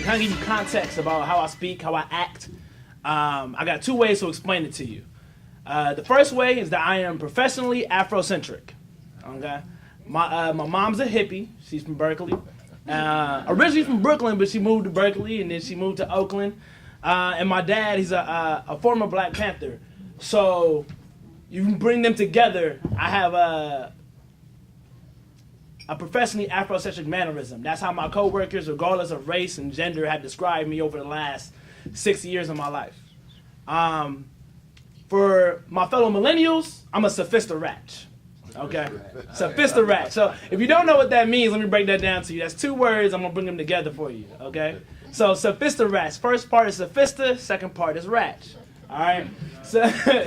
kind of give you context about how I speak, how I act. I got two ways to explain it to you. The first way is that I am professionally Afrocentric. Okay, my mom's a hippie. She's from Berkeley. Originally from Brooklyn, but she moved to Berkeley, and then she moved to Oakland. And my dad, he's a former Black Panther. So you bring them together. I have a professionally Afrocentric mannerism. That's how my coworkers, regardless of race and gender, have described me over the last 6 years of my life. For my fellow millennials, I'm a sophistiratch. Okay? Sophistiratch. So if you don't know what that means, let me break that down to you. That's two words. I'm going to bring them together for you. Okay? So sophistiratch. First part is sophista, second part is ratch. All right? So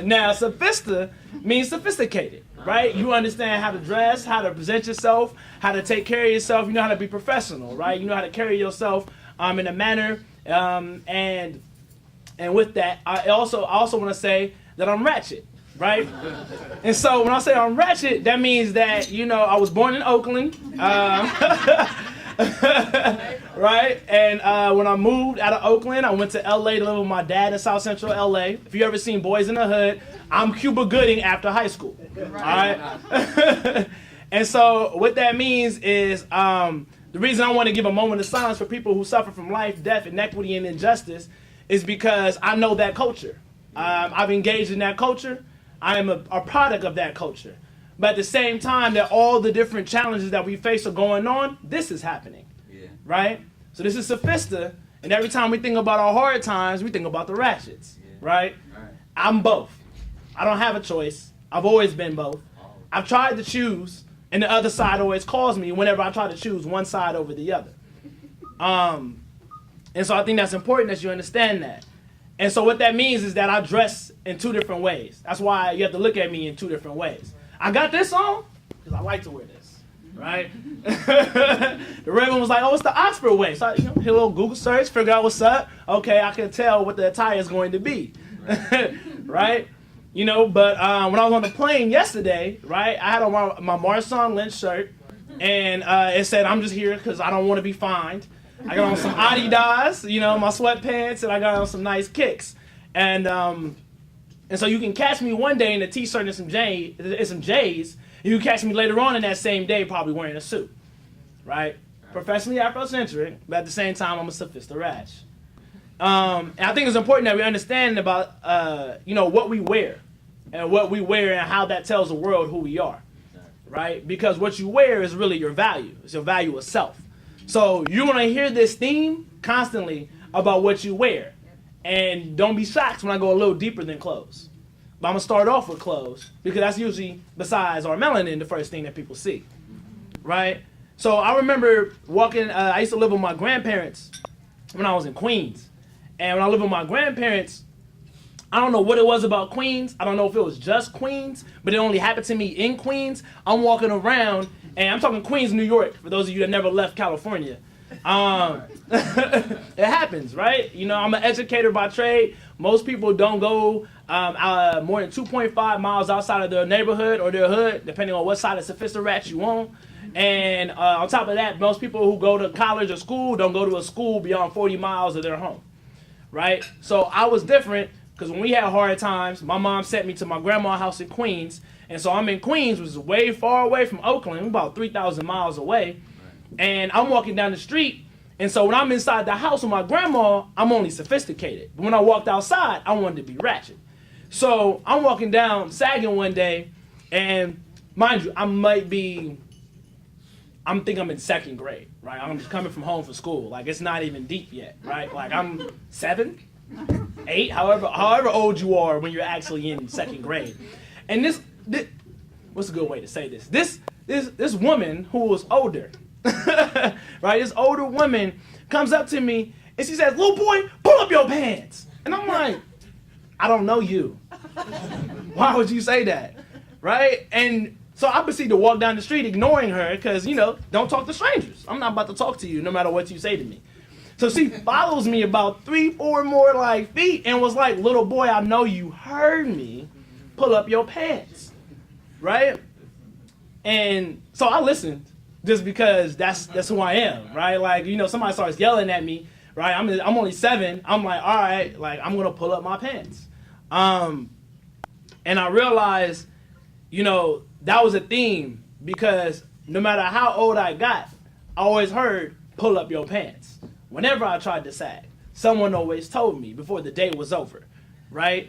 now, sophista means sophisticated, right? You understand how to dress, how to present yourself, how to take care of yourself. You know how to be professional, right? You know how to carry yourself in a manner. And with that, I also want to say that I'm ratchet, right? And so when I say I'm ratchet, that means that, you know, I was born in Oakland, right? And when I moved out of Oakland, I went to LA to live with my dad in South Central LA. If you ever seen Boys in the Hood, I'm Cuba Gooding after high school, all right? And so what that means is the reason I want to give a moment of silence for people who suffer from life, death, inequity, and injustice is because I know that culture. I've engaged in that culture. I am a product of that culture. But at the same time that all the different challenges that we face are going on, this is happening, right? So this is sophista, and every time we think about our hard times, we think about the ratchets, right? I'm both. I don't have a choice. I've always been both. I've tried to choose, and the other side always calls me whenever I try to choose one side over the other. And so I think that's important that you understand that. And so what that means is that I dress in two different ways. That's why you have to look at me in two different ways. I got this on because I like to wear this, right? The Raven was like, oh, it's the Oxford way. So I hit a little Google search, figure out what's up. Okay, I can tell what the attire is going to be, right? You know, but when I was on the plane yesterday, right, I had on my Marshawn Lynch shirt, and it said, I'm just here because I don't want to be fined. I got on some Adidas, you know, my sweatpants, and I got on some nice kicks. And so you can catch me one day in a t-shirt and some J's, and you can catch me later on in that same day probably wearing a suit, right? Professionally Afrocentric, but at the same time, I'm a sophistiratch. And I think it's important that we understand about, you know, what we wear and how that tells the world who we are, right? Because what you wear is really your value. It's your value of self. So you want to hear this theme constantly about what you wear. And don't be shocked when I go a little deeper than clothes. But I'm going to start off with clothes because that's usually, besides our melanin, the first thing that people see, right? So I remember walking, I used to live with my grandparents when I was in Queens. And when I lived with my grandparents, I don't know what it was about Queens. I don't know if it was just Queens, but it only happened to me in Queens. I'm walking around, and I'm talking Queens, New York, for those of you that never left California. It happens, right? You know, I'm an educator by trade. Most people don't go more than 2.5 miles outside of their neighborhood or their hood, depending on what side of sophistiratch you on. And on top of that, most people who go to college or school don't go to a school beyond 40 miles of their home, right? So I was different because when we had hard times, my mom sent me to my grandma's house in Queens. And so I'm in Queens, which is way far away from Oakland, about 3,000 miles away. And I'm walking down the street. And so when I'm inside the house with my grandma, I'm only sophisticated. But when I walked outside, I wanted to be ratchet. So I'm walking down Sagging one day, and mind you, I think I'm in second grade, right? I'm just coming from home from school. Like, it's not even deep yet, right? Like, I'm 7, 8, however old you are when you're actually in second grade. And this what's a good way to say this? This woman who was older, right? This older woman comes up to me and she says, "Little boy, pull up your pants." And I'm like, I don't know you. Why would you say that, right? And so I proceed to walk down the street ignoring her because, you know, don't talk to strangers. I'm not about to talk to you no matter what you say to me. So she follows me about 3-4 more like feet and was like, "Little boy, I know you heard me. Pull up your pants," right? And so I listened just because that's who I am, right? Like, you know, somebody starts yelling at me, right? I'm only 7. I'm like, all right, like I'm gonna pull up my pants. And I realized, that was a theme because no matter how old I got, I always heard pull up your pants. Whenever I tried to sag, someone always told me before the day was over, right?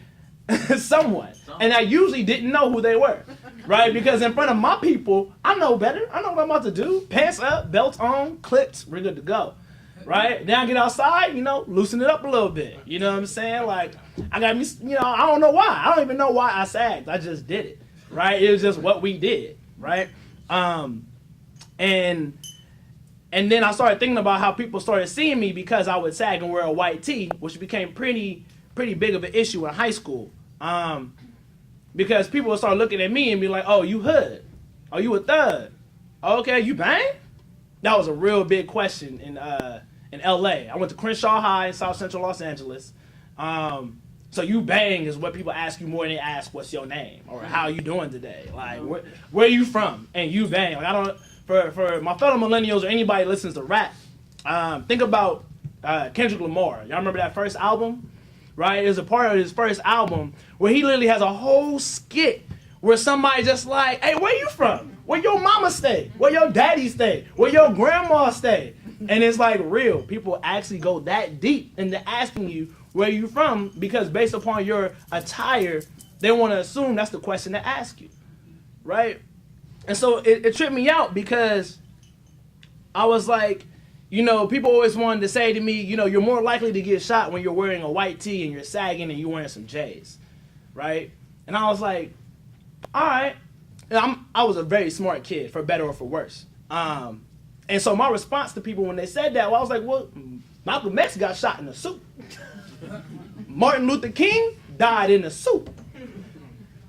Someone. And I usually didn't know who they were, right? Because in front of my people, I know better. I know what I'm about to do. Pants up, belt on, clipped, we're good to go, right? Then I get outside, loosen it up a little bit. You know what I'm saying? Like, I got me, I don't know why. I don't even know why I sagged. I just did it, right? It was just what we did, right? And then I started thinking about how people started seeing me because I would sag and wear a white tee, which became pretty big of an issue in high school. Because people would start looking at me and be like, oh, you hood. Oh, you a thug. Okay, you bang? That was a real big question in LA. I went to Crenshaw High in South Central Los Angeles. So you bang is what people ask you more than they ask what's your name or how you doing today. Like, where you from? And you bang. Like, I don't, for my fellow millennials or anybody that listens to rap, think about Kendrick Lamar. Y'all remember that first album? Right? It was a part of his first album where he literally has a whole skit where somebody just like, hey, where you from? Where your mama stay? Where your daddy stay? Where your grandma stay? And it's like real. People actually go that deep into asking you where you from because based upon your attire, they want to assume that's the question to ask you. Right? And so it tripped me out because I was like, people always wanted to say to me, you're more likely to get shot when you're wearing a white tee and you're sagging and you're wearing some J's, right? And I was like, all right. And I was a very smart kid, for better or for worse. And so my response to people when they said that, I was like, well, Malcolm X got shot in a suit. Martin Luther King died in a suit.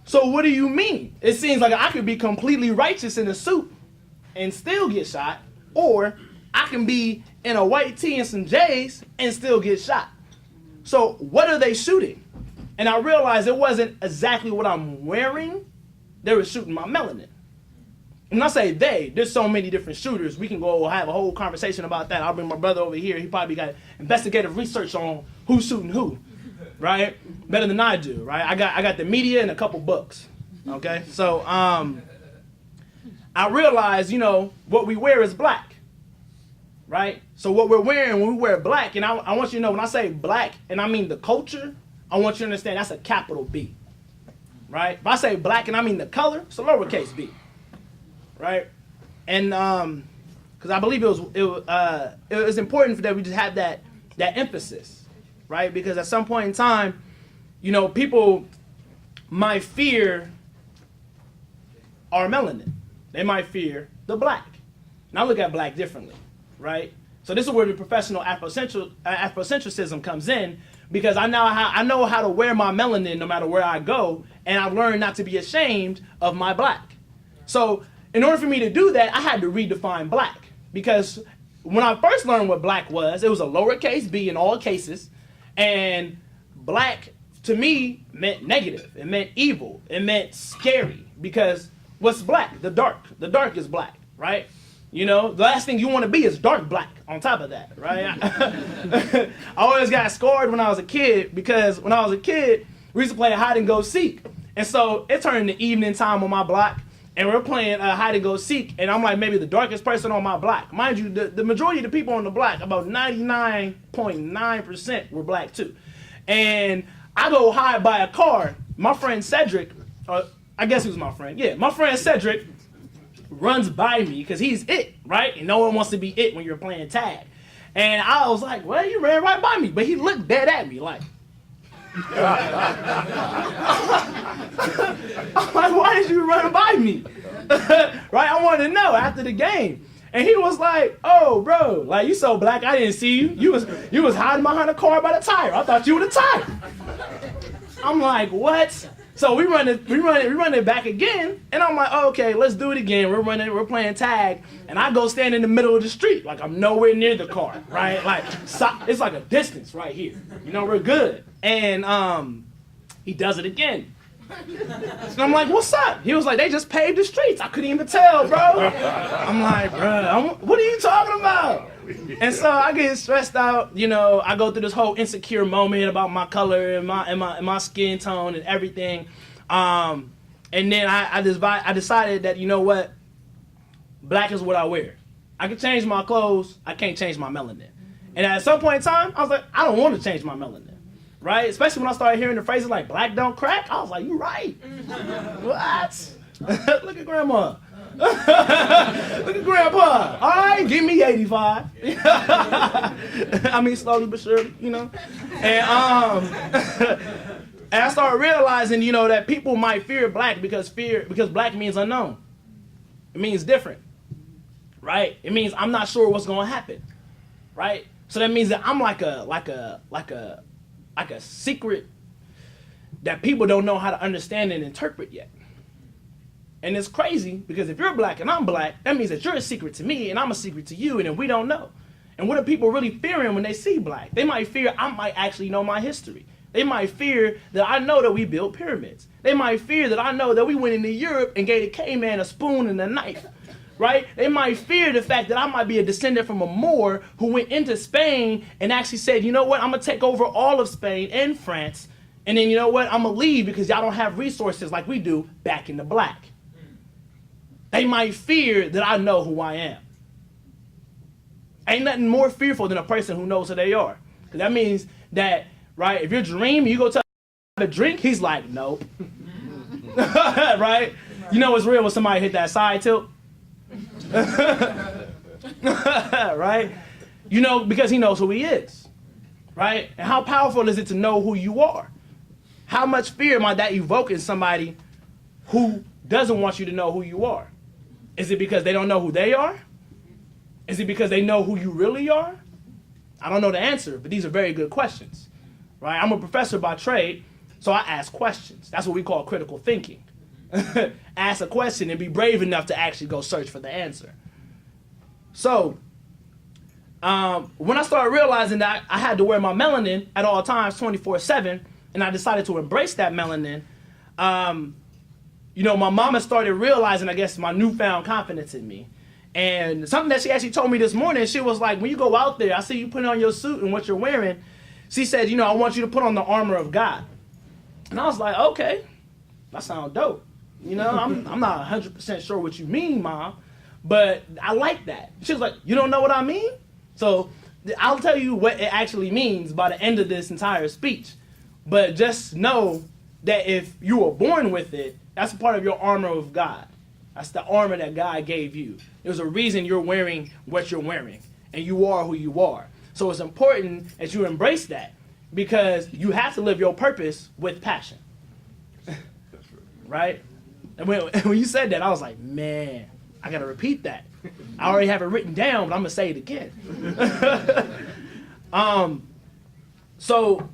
So what do you mean? It seems like I could be completely righteous in a suit and still get shot, or I can be in a white tee and some J's and still get shot. So what are they shooting? And I realized it wasn't exactly what I'm wearing. They were shooting my melanin. And I say there's so many different shooters. We can go have a whole conversation about that. I'll bring my brother over here. He probably got investigative research on who's shooting who, right? Better than I do, right? I got the media and a couple books, okay? So I realized, what we wear is black. Right? So what we're wearing when we wear black, and I want you to know when I say black, and I mean the culture, I want you to understand that's a capital B. Right? If I say black and I mean the color, it's a lowercase b. Right? And because I believe it was important that we just have that emphasis. Right? Because at some point in time, people might fear our melanin. They might fear the black. And I look at black differently. Right? So this is where the professional Afrocentrism comes in because I know how to wear my melanin no matter where I go, and I've learned not to be ashamed of my black. So in order for me to do that, I had to redefine black because when I first learned what black was, it was a lowercase b in all cases, and black to me meant negative. It meant evil. It meant scary because what's black? The dark. The dark is black, right? The last thing you want to be is dark black on top of that, right? I always got scored when I was a kid because when I was a kid, we used to play hide and go seek. And so it turned into evening time on my block, and we're playing hide and go seek, and I'm like maybe the darkest person on my block. Mind you, the majority of the people on the block, about 99.9% were black too. And I go hide by a car. My friend Cedric, I guess he was my friend. Yeah, my friend Cedric runs by me because he's it, right? And no one wants to be it when you're playing tag. And I was like, well, you ran right by me. But he looked dead at me like. I'm like, why did you run by me? Right? I wanted to know after the game. And he was like, oh, bro, like, you so black, I didn't see you. You was hiding behind a car by the tire. I thought you were the tire. I'm like, what? So we run it back again, and I'm like, oh, okay, let's do it again. We're playing tag, and I go stand in the middle of the street, like I'm nowhere near the car, right? Like it's like a distance right here. We're good. And he does it again. So I'm like, what's up? He was like, they just paved the streets. I couldn't even tell, bro. I'm like, bro, what are you talking about? And so I get stressed out, you know, I go through this whole insecure moment about my color and my skin tone and everything. And then I decided that, you know what, black is what I wear. I can change my clothes, I can't change my melanin. And at some point in time, I was like, I don't want to change my melanin, right? Especially when I started hearing the phrases like black don't crack, I was like, you right. What? Look at grandma. Look at grandpa. All right, give me 85. I mean, slowly but surely, you know. And and I started realizing, you know, that people might fear black because black means unknown. It means different, right? It means I'm not sure what's gonna happen, right? So that means that I'm like a secret that people don't know how to understand and interpret yet. And it's crazy because if you're black and I'm black, that means that you're a secret to me and I'm a secret to you, and then we don't know. And what are people really fearing when they see black? They might fear I might actually know my history. They might fear that I know that we built pyramids. They might fear that I know that we went into Europe and gave the caveman a spoon and a knife, right? They might fear the fact that I might be a descendant from a Moor who went into Spain and actually said, you know what, I'm gonna take over all of Spain and France, and then you know what, I'm gonna leave because y'all don't have resources like we do back in the black. They might fear that I know who I am. Ain't nothing more fearful than a person who knows who they are. Because that means that, right, if you're dreaming, you go tell him to drink, he's like, nope. Right? You know it's real when somebody hit that side tilt? Right? You know, because he knows who he is. Right? And how powerful is it to know who you are? How much fear might that evoke in somebody who doesn't want you to know who you are? Is it because they don't know who they are? Is it because they know who you really are? I don't know the answer, but these are very good questions, right? I'm a professor by trade, so I ask questions. That's what we call critical thinking. Ask a question and be brave enough to actually go search for the answer. So, when I started realizing that I had to wear my melanin at all times, 24/7, and I decided to embrace that melanin, you know, my mama started realizing, I guess, my newfound confidence in me. And something that she actually told me this morning, she was like, when you go out there, I see you putting on your suit and what you're wearing. She said, you know, I want you to put on the armor of God. And I was like, okay, that sounds dope. You know, I'm not 100% sure what you mean, Mom, but I like that. She was like, you don't know what I mean? So I'll tell you what it actually means by the end of this entire speech. But just know that if you were born with it, that's a part of your armor of God. That's the armor that God gave you. There's a reason you're wearing what you're wearing, and you are who you are. So it's important that you embrace that, because you have to live your purpose with passion. Right? And when you said that, I was like, man, I got to repeat that. I already have it written down, but I'm going to say it again. So,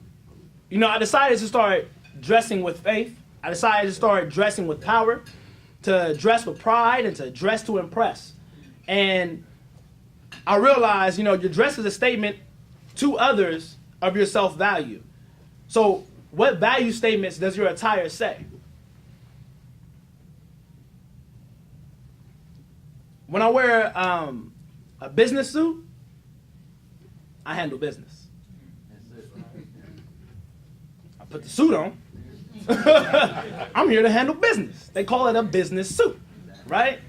you know, I decided to start dressing with faith. I decided to start dressing with power, to dress with pride, and to dress to impress. And I realized, you know, your dress is a statement to others of your self-value. So what value statements does your attire say? When I wear a business suit, I handle business. I put the suit on. I'm here to handle business. They call it a business suit, right?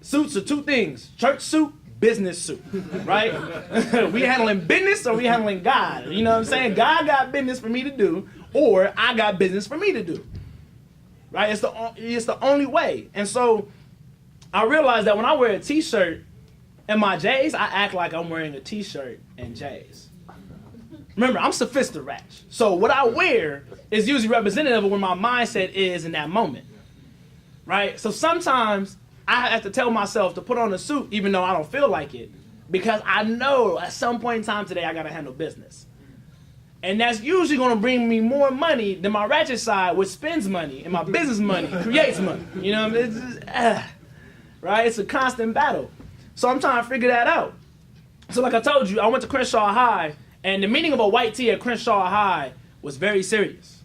Suits are two things: church suit, business suit, right? We handling business or we handling God? You know what I'm saying? God got business for me to do, or I got business for me to do, right? It's the only way. And so I realized that when I wear a t-shirt and my J's, I act like I'm wearing a t-shirt and J's. Remember, I'm sophisticated. So what I wear is usually representative of where my mindset is in that moment, right? So sometimes I have to tell myself to put on a suit even though I don't feel like it, because I know at some point in time today I got to handle business. And that's usually going to bring me more money than my ratchet side, which spends money, and my business money creates money. You know, it's just, right? It's a constant battle. So I'm trying to figure that out. So like I told you, I went to Crenshaw High, and the meaning of a white tee at Crenshaw High was very serious.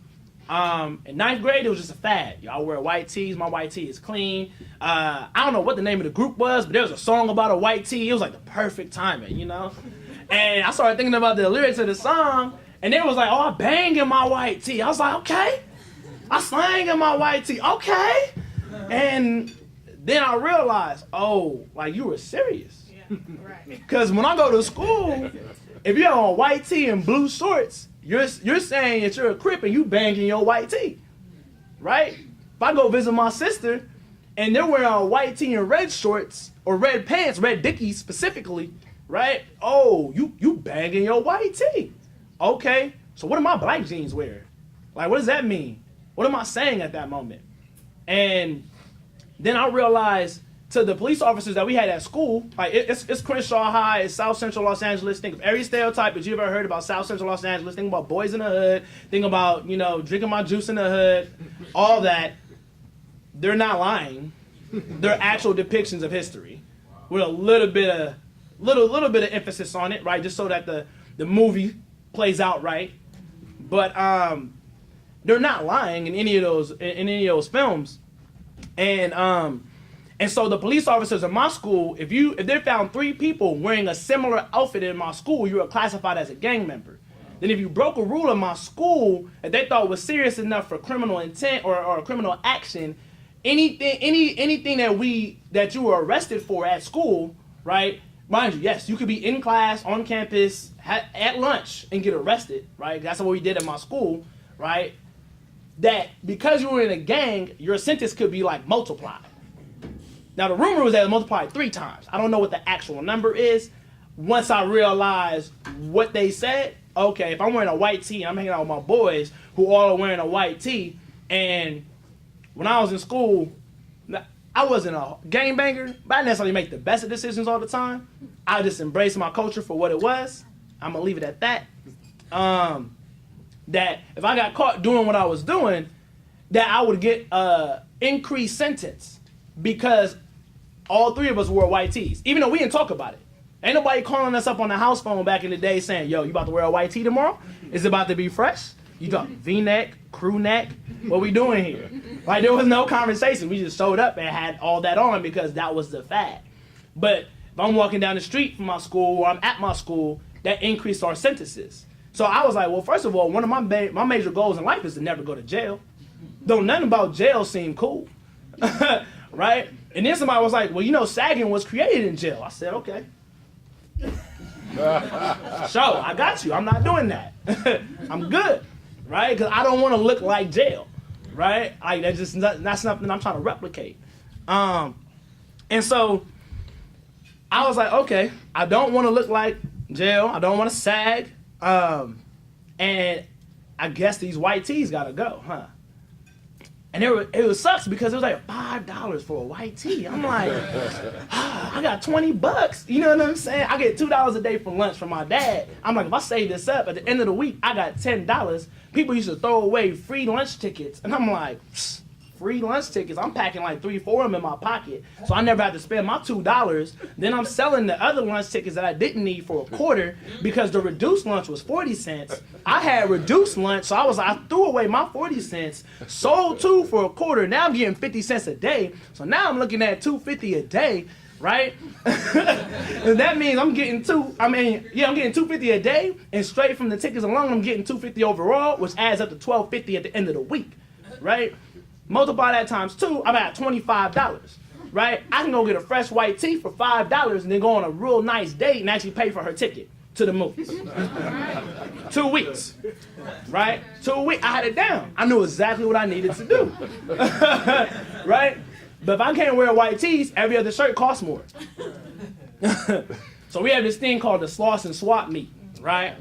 In ninth grade, it was just a fad. Y'all wear white tees. My white tee is clean. I don't know what the name of the group was, but there was a song about a white tee. It was like the perfect timing, you know? And I started thinking about the lyrics of the song, and it was like, oh, I bang in my white tee. I was like, okay. I slang in my white tee. Okay. And then I realized, oh, like you were serious. Yeah, right. Because when I go to school, if you have a white tee and blue shorts, you're saying that you're a Crip and you banging your white tee, right? If I go visit my sister and they're wearing a white tee and red shorts or red pants, red Dickies specifically, right? Oh, you banging your white tee. Okay, so what do my black jeans wear? Like, what does that mean? What am I saying at that moment? And then I realized to the police officers that we had at school, like it's Crenshaw High, it's South Central Los Angeles. Think of every stereotype that you've ever heard about South Central Los Angeles. Think about boys in the hood. Think about, you know, drinking my juice in the hood. All that. They're not lying. They're actual depictions of history with a little bit of emphasis on it, right? Just so that the movie plays out right. But they're not lying in any of those films. And so the police officers in my school, if they found 3 people wearing a similar outfit in my school, you were classified as a gang member. Then if you broke a rule in my school that they thought was serious enough for criminal intent or criminal action, anything that you were arrested for at school, right? Mind you, yes, you could be in class, on campus, at lunch, and get arrested, right? That's what we did at my school, right? That because you were in a gang, your sentence could be like multiplied. Now the rumor was that it multiplied 3 times. I don't know what the actual number is. Once I realized what they said, okay, if I'm wearing a white tee and I'm hanging out with my boys who all are wearing a white tee, and when I was in school, I wasn't a gangbanger, but I didn't necessarily make the best of decisions all the time. I just embraced my culture for what it was. I'm gonna leave it at that. That if I got caught doing what I was doing, that I would get increased sentence because all 3 of us wore white tees, even though we didn't talk about it. Ain't nobody calling us up on the house phone back in the day saying, yo, you about to wear a white tee tomorrow? Is it about to be fresh? You talk V-neck, crew neck? What we doing here? Like, there was no conversation. We just showed up and had all that on because that was the fad. But if I'm walking down the street from my school or I'm at my school, that increased our sentences. So I was like, well, first of all, one of my major goals in life is to never go to jail. Though nothing about jail seemed cool, right? And then somebody was like, well, you know, sagging was created in jail. I said, okay. So I got you. I'm not doing that. I'm good, right? Because I don't want to look like jail, right? Like that's something I'm trying to replicate. And so I was like, okay, I don't want to look like jail. I don't want to sag. And I guess these white tees gotta go, huh? And it sucks because it was like $5 for a white tee. I'm like, I got $20. You know what I'm saying? I get $2 a day for lunch from my dad. I'm like, if I save this up, at the end of the week, I got $10. People used to throw away free lunch tickets. And I'm like, free lunch tickets? I'm packing like 3, 4 of them in my pocket. So I never had to spend my $2. Then I'm selling the other lunch tickets that I didn't need for a quarter because the reduced lunch was 40 cents. I had reduced lunch, so I threw away my 40 cents, sold 2 for a quarter. Now I'm getting 50 cents a day. So now I'm looking at $2.50 a day, right? And that means I'm getting I'm getting $2.50 a day, and straight from the tickets alone, I'm getting $2.50 overall, which adds up to $12.50 at the end of the week, right? Multiply that times 2, I'm at $25, right? I can go get a fresh white tee for $5 and then go on a real nice date and actually pay for her ticket to the movies. 2 weeks, right? 2 weeks, I had it down. I knew exactly what I needed to do, right? But if I can't wear white tees, every other shirt costs more. So we have this thing called the Sloss and Swap meet, right?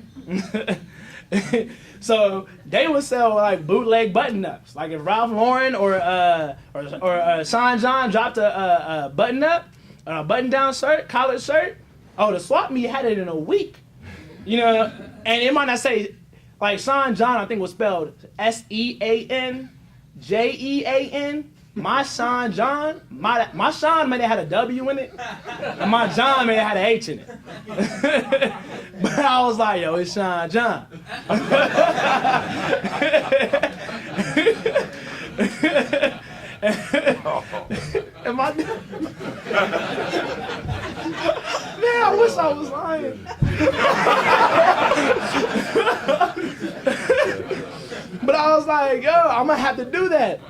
So they would sell like bootleg button-ups. Like if Ralph Lauren or Sean John dropped a button-up, a button-down shirt, collared shirt, the swap meet had it in a week. You know, and it might not say, like Sean John, I think was spelled SeanJean. My Sean John, my Sean may have had a W in it, and my John may have had an H in it. But I was like, yo, it's Sean John. Am I? Man, I wish I was lying. But I was like, yo, I'm gonna have to do that.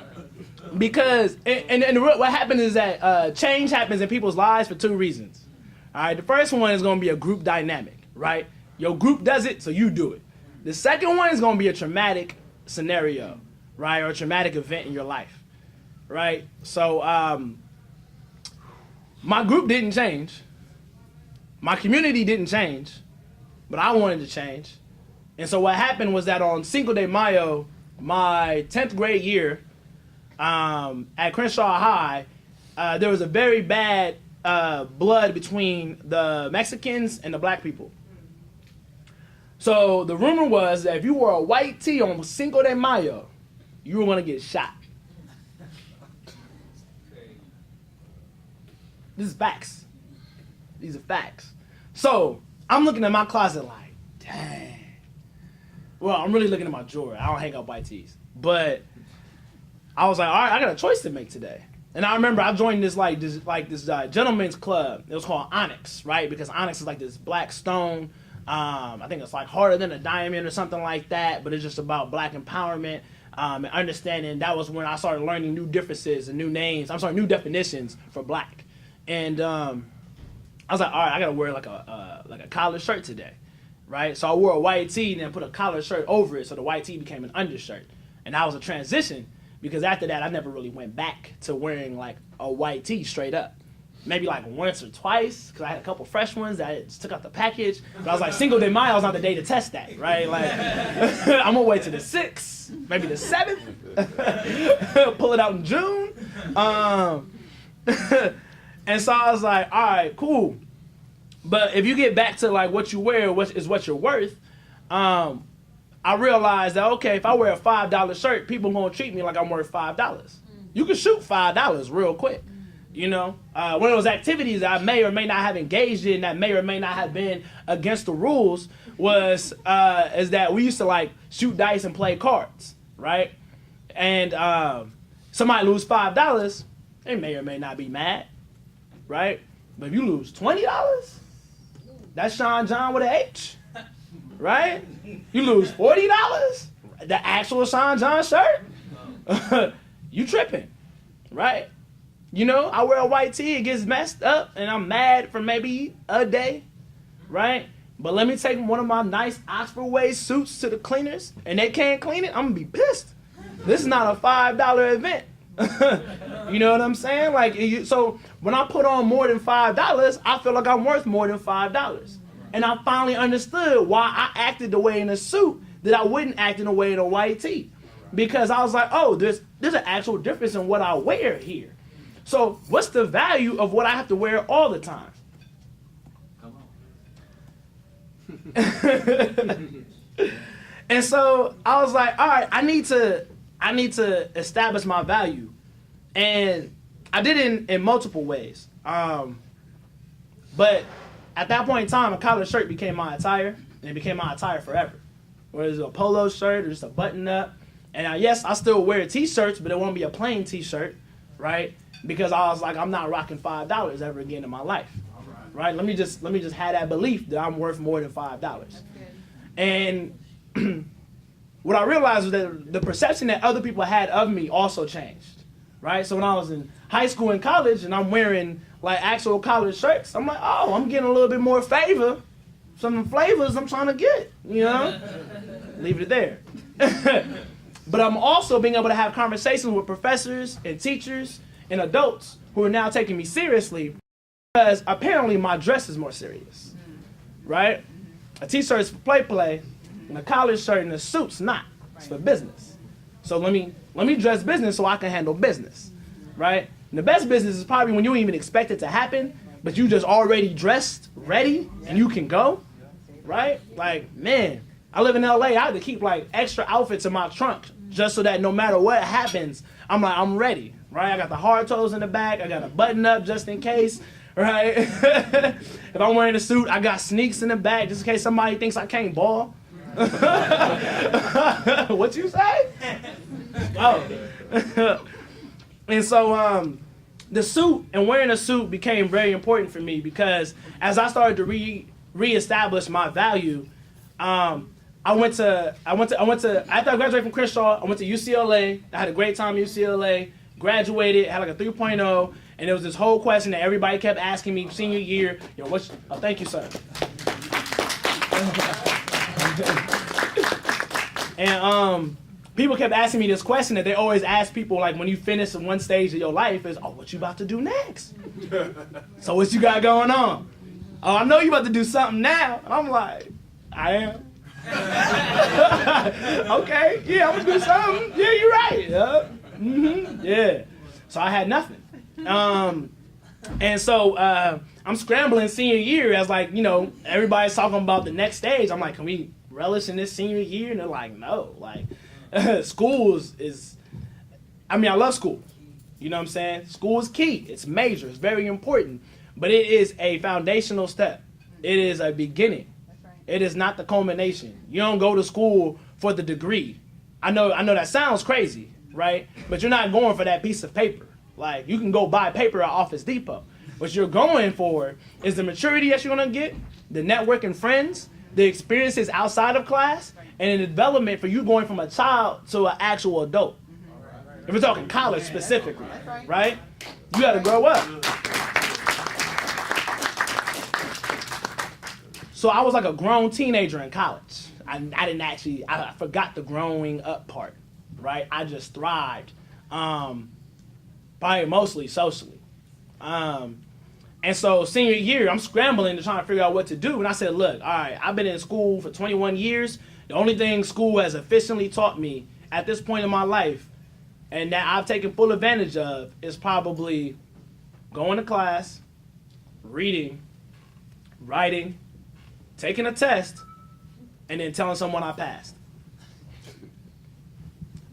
Because, and what happens is that change happens in people's lives for two reasons. All right, the first one is going to be a group dynamic, right? Your group does it, so you do it. The second one is going to be a traumatic scenario, right, or a traumatic event in your life, right? So my group didn't change. My community didn't change, but I wanted to change. And so what happened was that on Cinco de Mayo, my 10th grade year, at Crenshaw High, there was a very bad blood between the Mexicans and the black people. So the rumor was that if you wore a white tee on Cinco de Mayo, you were going to get shot. This is facts. These are facts. So I'm looking at my closet like, dang. Well, I'm really looking at my drawer. I don't hang up white tees. But I was like, all right, I got a choice to make today. And I remember I joined this gentleman's club. It was called Onyx, right? Because Onyx is like this black stone. I think it's like harder than a diamond or something like that. But it's just about black empowerment and understanding. That was when I started learning new differences and new definitions for black. And I was like, all right, I got to wear like a collared shirt today, right? So I wore a white tee and then put a collared shirt over it. So the white tee became an undershirt. And that was a transition. Because after that, I never really went back to wearing like a white tee straight up. Maybe like once or twice, because I had a couple fresh ones that I just took out the package. But I was like, Cinco de Mayo is not the day to test that, right? Like, I'm gonna wait till the 6th, maybe the 7th, pull it out in June. And so I was like, all right, cool. But if you get back to like what you wear is what you're worth, I realized that, okay, if I wear a $5 shirt, people are going to treat me like I'm worth $5. You can shoot $5 real quick, you know? One of those activities that I may or may not have engaged in that may or may not have been against the rules is that we used to, like, shoot dice and play cards, right? And somebody lose $5, they may or may not be mad, right? But if you lose $20, that's Sean John with an H. Right? You lose $40, the actual Sean John shirt, you tripping, right? You know, I wear a white tee, it gets messed up, and I'm mad for maybe a day, right? But let me take one of my nice Oxford Way suits to the cleaners, and they can't clean it, I'm gonna be pissed. This is not a $5 event. You know what I'm saying? Like, so when I put on more than $5, I feel like I'm worth more than $5. And I finally understood why I acted the way in a suit that I wouldn't act in a way in a white tee. Because I was like, oh, there's an actual difference in what I wear here. So what's the value of what I have to wear all the time? Come on. And so I was like, all right, I need to establish my value. And I did it in multiple ways. But at that point in time, a collared shirt became my attire, and it became my attire forever. Whether it's a polo shirt or just a button-up. And yes, I still wear T-shirts, but it won't be a plain T-shirt, right? Because I was like, I'm not rocking $5 ever again in my life, right? Let me just have that belief that I'm worth more than $5. And what I realized was that the perception that other people had of me also changed, right? So when I was in high school and college, and I'm wearing like actual collared shirts, I'm like, oh, I'm getting a little bit more favor. Some flavors I'm trying to get, you know? Leave it there. But I'm also being able to have conversations with professors and teachers and adults who are now taking me seriously because apparently my dress is more serious, right? A t-shirt is for play, and a collared shirt and a suit's not. It's for business. So let me dress business so I can handle business, right? And the best business is probably when you don't even expect it to happen, but you just already dressed, ready, and you can go, right? Like, man, I live in LA, I have to keep like extra outfits in my trunk just so that no matter what happens, I'm ready, right? I got the hard toes in the back, I got a button up just in case, right? If I'm wearing a suit, I got sneaks in the back just in case somebody thinks I can't ball. What you say? Oh. And so the suit and wearing a suit became very important for me because as I started to reestablish my value, I went to after I graduated from Crenshaw, I went to UCLA. I had a great time at UCLA. Graduated, had like a 3.0, and there was this whole question that everybody kept asking me senior year. Thank you, sir. And people kept asking me this question that they always ask people, like when you finish in one stage of your life is, what you about to do next? So what you got going on? Oh, I know you about to do something now. I'm like, I am. Okay, yeah, I'm gonna do something. Yeah, you're right. Yeah. Yeah. So I had nothing. And so I'm scrambling senior year as like, everybody's talking about the next stage. I'm like, can we relish in this senior year? And they're like, no. Like, school is, I love school. You know what I'm saying? School is key. It's major. It's very important. But it is a foundational step. It is a beginning. That's right. It is not the culmination. You don't go to school for the degree. I know that sounds crazy, right? But you're not going for that piece of paper. Like, you can go buy paper at Office Depot. What you're going for is the maturity that you're going to get, the networking friends, the experiences outside of class, and the development for you going from a child to an actual adult. If we're talking college specifically, right? You got to grow up. So I was like a grown teenager in college. I forgot the growing up part, right? I just thrived, probably mostly socially. And so senior year, I'm scrambling to try to figure out what to do. And I said, look, all right, I've been in school for 21 years. The only thing school has efficiently taught me at this point in my life and that I've taken full advantage of is probably going to class, reading, writing, taking a test, and then telling someone I passed.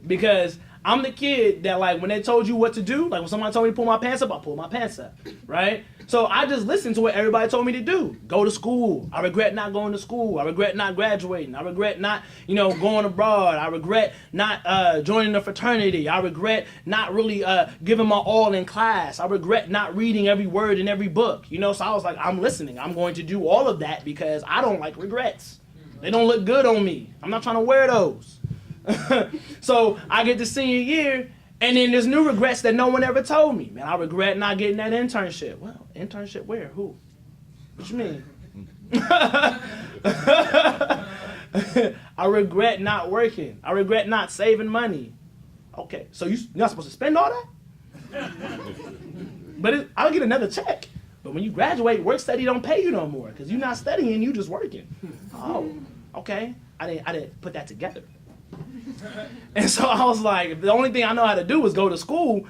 Because I'm the kid that, like, when they told you what to do, like when somebody told me to pull my pants up, I pull my pants up, right? So I just listened to what everybody told me to do. Go to school. I regret not going to school. I regret not graduating. I regret not, going abroad. I regret not joining a fraternity. I regret not really giving my all in class. I regret not reading every word in every book. So I was like, I'm listening. I'm going to do all of that because I don't like regrets. They don't look good on me. I'm not trying to wear those. So I get to senior year, and then there's new regrets that no one ever told me. Man, I regret not getting that internship. Well, internship where? Who? What you mean? I regret not working. I regret not saving money. Okay, so you're not supposed to spend all that? But I'll get another check. But when you graduate, work study don't pay you no more because you're not studying, you just working. Oh, okay. I didn't put that together. And so I was like, the only thing I know how to do is go to school.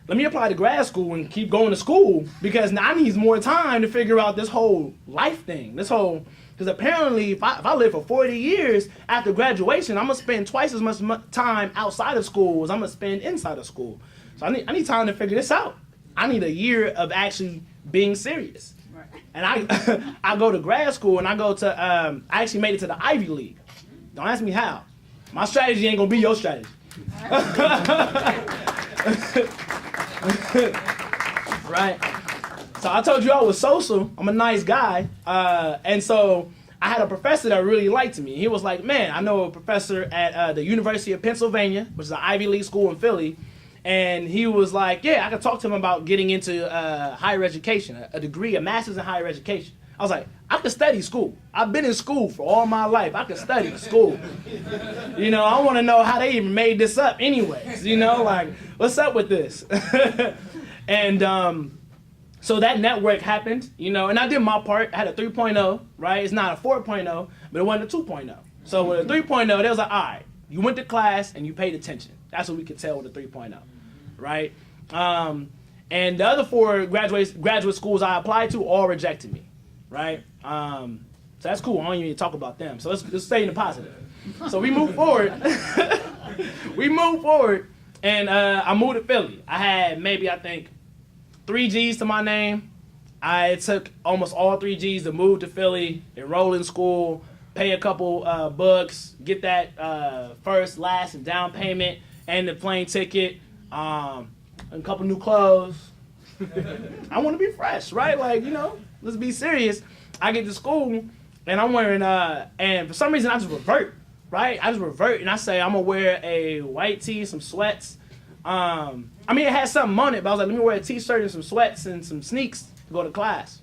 Let me apply to grad school and keep going to school because now I need more time to figure out this whole life thing. Because apparently if I live for 40 years after graduation, I'm going to spend twice as much time outside of school as I'm going to spend inside of school. So I need time to figure this out. I need a year of actually being serious. Right. And I go to grad school and I go to, I actually made it to the Ivy League. Don't ask me how. My strategy ain't gonna be your strategy. Right? So I told you I was social. I'm a nice guy. And so I had a professor that really liked me. He was like, man, I know a professor at the University of Pennsylvania, which is an Ivy League school in Philly. And he was like, yeah, I could talk to him about getting into higher education, a degree, a master's in higher education. I was like, I could study school. I've been in school for all my life. I could study school. I want to know how they even made this up anyways. Like, what's up with this? And so that network happened, and I did my part. I had a 3.0, right? It's not a 4.0, but it wasn't a 2.0. So with a 3.0, they was like, all right, you went to class and you paid attention. That's what we could tell with a 3.0, right? And the other 4 graduate schools I applied to all rejected me. Right? So that's cool. I don't even need to talk about them. So let's stay in the positive. So we move forward. And I moved to Philly. I had maybe, I think, 3 G's to my name. I took almost all 3 G's to move to Philly, enroll in school, pay a couple books, get that first, last, and down payment, and the plane ticket. a couple new clothes. I want to be fresh, right? Like, let's be serious. I get to school, and I'm wearing, and for some reason I just revert, right? I just revert, and I say I'm going to wear a white tee, some sweats. It had something on it, but I was like, let me wear a t-shirt and some sweats and some sneaks to go to class.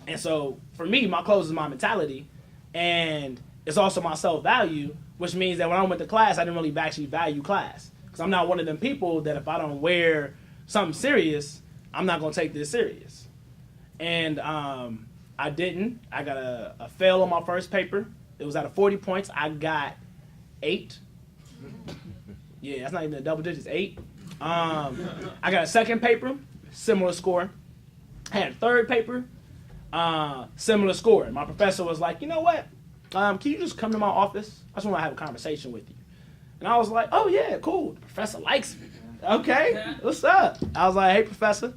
And so, for me, my clothes is my mentality, and it's also my self-value, which means that when I went to class, I didn't really actually value class. Because I'm not one of them people that if I don't wear something serious, I'm not going to take this serious. And I didn't. I got a fail on my first paper. It was out of 40 points. I got 8. Yeah, that's not even a double digits, 8. I got a second paper, similar score. I had a third paper, similar score. And my professor was like, you know what? Can you just come to my office? I just want to have a conversation with you. And I was like, oh, yeah, cool. The professor likes me. Okay, what's up? I was like, hey, professor.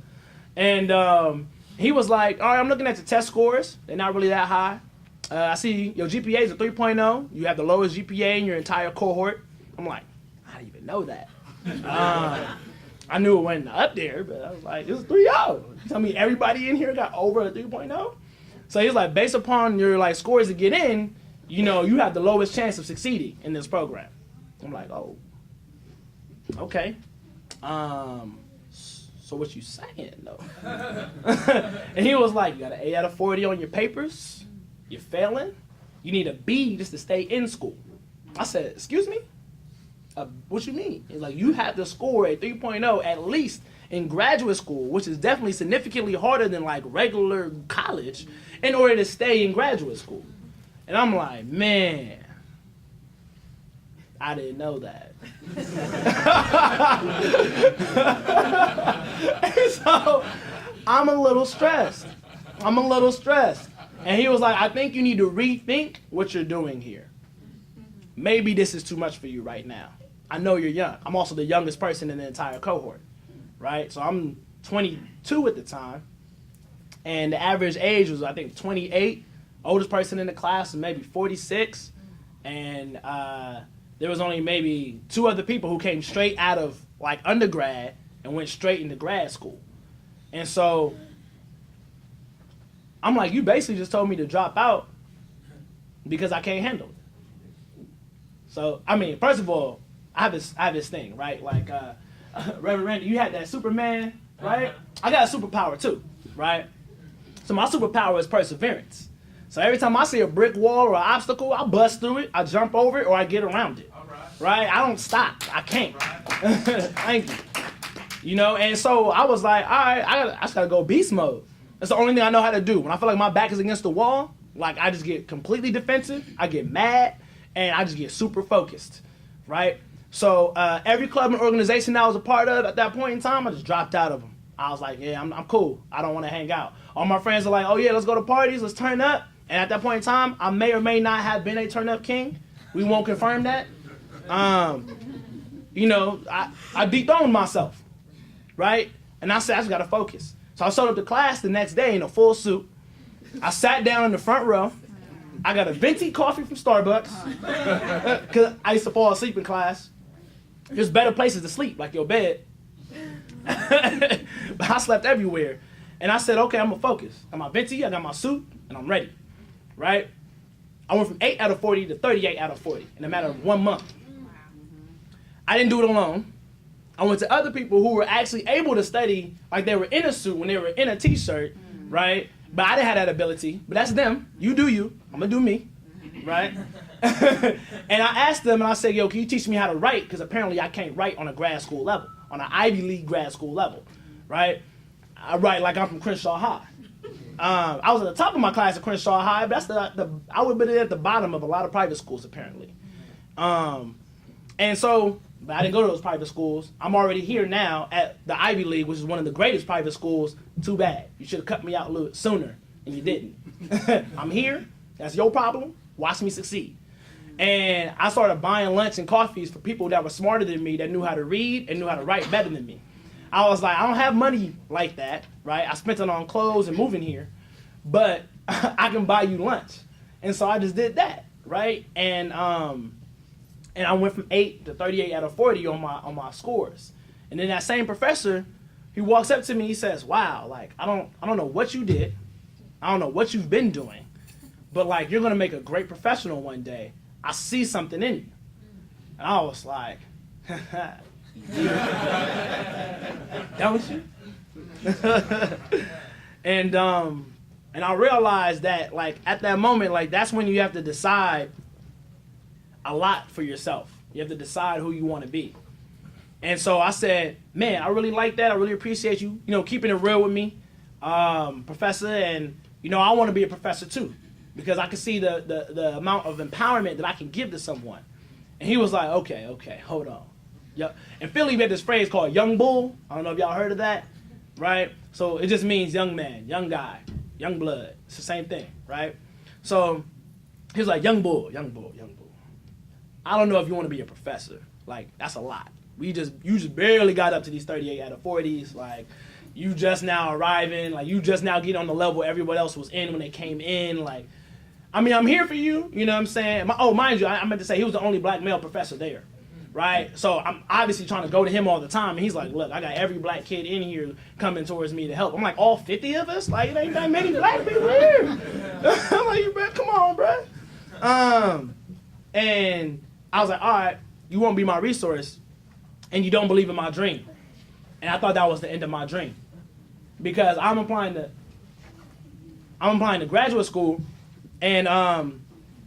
And he was like, all right, I'm looking at your test scores. They're not really that high. I see your GPA is a 3.0. You have the lowest GPA in your entire cohort. I'm like, I didn't even know that. I knew it wasn't up there, but I was like, it was 3.0. You tell me everybody in here got over a 3.0? So he's like, based upon your scores to get in, you have the lowest chance of succeeding in this program. I'm like, oh, okay. So what you saying though? And he was like, you got an A out of 40 on your papers. You're failing. You need a B just to stay in school. I said, excuse me? What you mean? He's like, you have to score a 3.0 at least in graduate school, which is definitely significantly harder than regular college, in order to stay in graduate school. And I'm like, man, I didn't know that. And so I'm a little stressed. And he was like, I think you need to rethink what you're doing here. Maybe this is too much for you right now. I know you're young. I'm also the youngest person in the entire cohort, right? So I'm 22 at the time. And the average age was, I think, 28. Oldest person in the class was maybe 46. And there was only maybe 2 other people who came straight out of undergrad and went straight into grad school. And so I'm like, you basically just told me to drop out because I can't handle it. So, first of all, I have this thing, right? Reverend Randy, you had that Superman, right? I got a superpower too, right? So my superpower is perseverance. So every time I see a brick wall or an obstacle, I bust through it, I jump over it, or I get around it. Right? I don't stop. I can't. Thank you. And so I was like, all right, I just gotta go beast mode. That's the only thing I know how to do. When I feel like my back is against the wall, I just get completely defensive, I get mad, and I just get super focused, right? So every club and organization that I was a part of at that point in time, I just dropped out of them. I was like, yeah, I'm cool. I don't want to hang out. All my friends are like, oh yeah, let's go to parties, let's turn up. And at that point in time, I may or may not have been a turn-up king. We won't confirm that. I dethroned myself, right? And I said, I just got to focus. So I showed up to class the next day in a full suit. I sat down in the front row. I got a venti coffee from Starbucks because I used to fall asleep in class. There's better places to sleep, like your bed. But I slept everywhere. And I said, okay, I'm going to focus. I got my venti, I got my suit, and I'm ready, right? I went from 8 out of 40 to 38 out of 40 in a matter of 1 month. I didn't do it alone. I went to other people who were actually able to study like they were in a suit when they were in a t-shirt, right? But I didn't have that ability. But that's them. You do you. I'm going to do me, right? And I asked them, and I said, yo, can you teach me how to write? Because apparently I can't write on a grad school level, on an Ivy League grad school level, right? I write like I'm from Crenshaw High. I was at the top of my class at Crenshaw High, but I would have been at the bottom of a lot of private schools, apparently. And so, but I didn't go to those private schools. I'm already here now at the Ivy League, which is one of the greatest private schools. Too bad. You should have cut me out a little sooner, and you didn't. I'm here. That's your problem. Watch me succeed. And I started buying lunch and coffees for people that were smarter than me, that knew how to read and knew how to write better than me. I was like, I don't have money like that, right? I spent it on clothes and moving here, but I can buy you lunch. And so I just did that, right? And I went from 8 to 38 out of 40 on my scores. And then that same professor, he walks up to me, he says, wow, like, I don't know what you did. I don't know what you've been doing, but like, you're gonna make a great professional one day. I see something in you. And I was like, don't you? And I realized that, like, at that moment, like, that's when you have to decide a lot for yourself. You have to decide who you want to be. And so I said, man, I really like that. I really appreciate you, keeping it real with me, professor. And, I want to be a professor too, because I can see the amount of empowerment that I can give to someone. And he was like, okay, hold on. Yep. In Philly, we had this phrase called young bull. I don't know if y'all heard of that, right? So it just means young man, young guy, young blood. It's the same thing, right? So he was like, young bull. I don't know if you want to be a professor. Like, that's a lot. You just barely got up to these 38 out of 40s. Like, you just now arriving. Like, you just now getting on the level everyone else was in when they came in. Like, I mean, I'm here for you. You know what I'm saying? Mind you, I meant to say he was the only black male professor there, right? So I'm obviously trying to go to him all the time. And he's like, look, I got every black kid in here coming towards me to help. I'm like, all 50 of us? Like, it ain't that many black people here. I'm like, bro, come on, bro. And I was like, all right, you won't be my resource, and you don't believe in my dream. And I thought that was the end of my dream, because I'm applying to graduate school, and I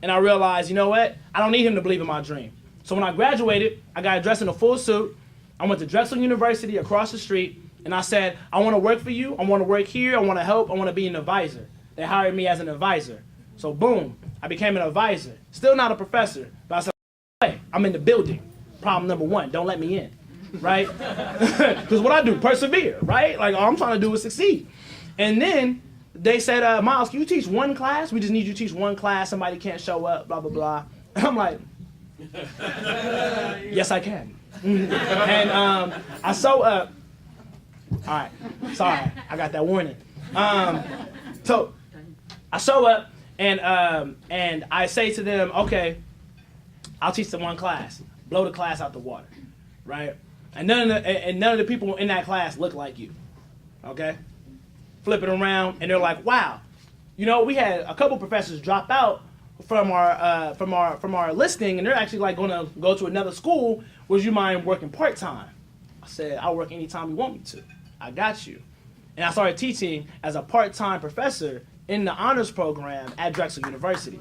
realized, you know what? I don't need him to believe in my dream. So when I graduated, I got dressed in a full suit. I went to Drexel University across the street, and I said, I want to work for you. I want to work here. I want to help. I want to be an advisor. They hired me as an advisor. So boom, I became an advisor. Still not a professor, but I said, hey, I'm in the building. Problem number one, don't let me in, right? Because what I do, persevere, right? Like, all I'm trying to do is succeed. And then they said, Miles, can you teach one class? We just need you to teach one class. Somebody can't show up, blah, blah, blah. And I'm like, yes, I can. And I show up. All right, sorry, I got that warning. So I show up, and I say to them, okay, I'll teach them one class. Blow the class out the water, right? And none of the people in that class look like you, okay? Flip it around, and they're like, wow, we had a couple professors drop out from our listing, and they're actually like going to go to another school. Would you mind working part-time? I said, I'll work anytime you want me to. I got you. And I started teaching as a part-time professor in the honors program at Drexel University.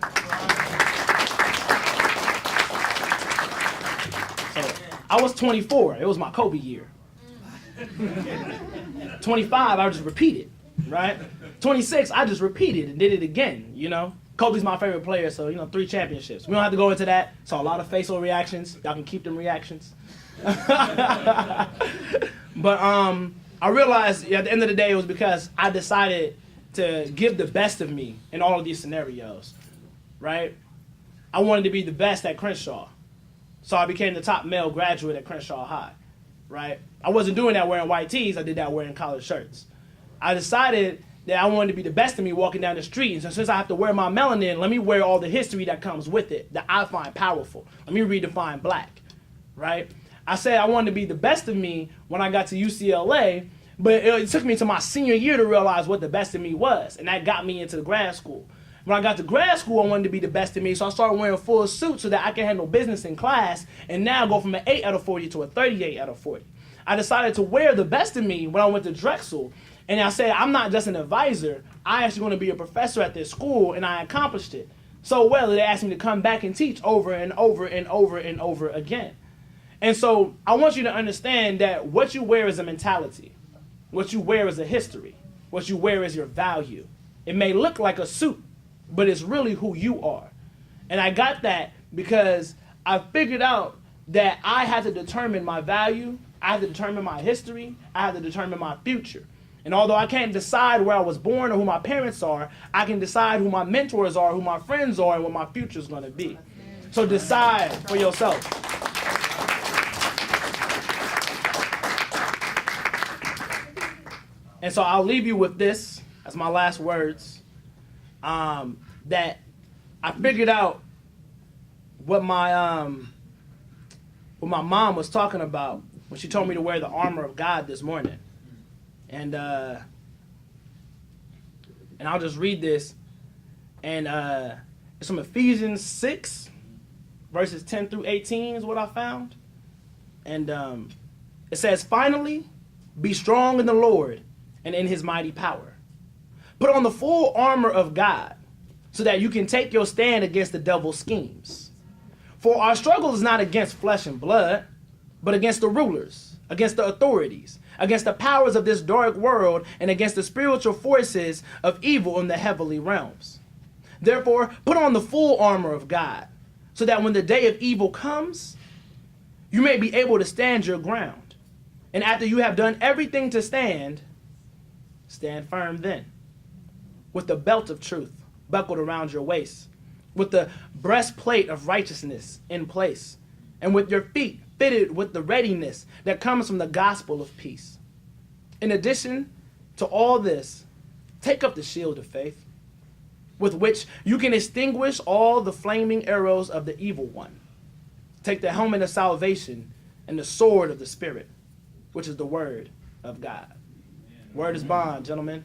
So I was 24. It was my Kobe year. 25, I just repeated, right? 26, I just repeated and did it again, Kobe's my favorite player, so, 3 championships. We don't have to go into that. Saw a lot of facial reactions. Y'all can keep them reactions. But I realized at the end of the day it was because I decided to give the best of me in all of these scenarios, right? I wanted to be the best at Crenshaw. So I became the top male graduate at Crenshaw High, right? I wasn't doing that wearing white tees. I did that wearing collared shirts. I decided that I wanted to be the best of me walking down the street. And so since I have to wear my melanin, let me wear all the history that comes with it that I find powerful. Let me redefine black, right? I said I wanted to be the best of me when I got to UCLA, but it took me to my senior year to realize what the best of me was. And that got me into the grad school. When I got to grad school, I wanted to be the best of me, so I started wearing full suits so that I can handle business in class, and now go from an 8 out of 40 to a 38 out of 40. I decided to wear the best of me when I went to Drexel, and I said, I'm not just an advisor, I actually want to be a professor at this school, and I accomplished it so well that they asked me to come back and teach over and over and over and over again. And so I want you to understand that what you wear is a mentality. What you wear is a history. What you wear is your value. It may look like a suit, but it's really who you are. And I got that because I figured out that I had to determine my value, I had to determine my history, I had to determine my future. And although I can't decide where I was born or who my parents are, I can decide who my mentors are, who my friends are, and what my future is going to be. So decide for yourself. And so I'll leave you with this as my last words. That I figured out what my mom was talking about when she told me to wear the armor of God this morning. And I'll just read this. And it's from Ephesians 6, verses 10 through 18 is what I found. And it says, "Finally, be strong in the Lord and in his mighty power. Put on the full armor of God so that you can take your stand against the devil's schemes. For our struggle is not against flesh and blood, but against the rulers, against the authorities, against the powers of this dark world, and against the spiritual forces of evil in the heavenly realms. Therefore, put on the full armor of God, so that when the day of evil comes, you may be able to stand your ground. And after you have done everything to stand, stand firm then, with the belt of truth buckled around your waist, with the breastplate of righteousness in place, and with your feet fitted with the readiness that comes from the gospel of peace. In addition to all this, take up the shield of faith, with which you can extinguish all the flaming arrows of the evil one. Take the helmet of salvation and the sword of the Spirit, which is the word of God." Word is bond, gentlemen.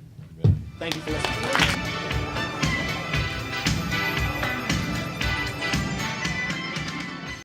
Thank you for listening.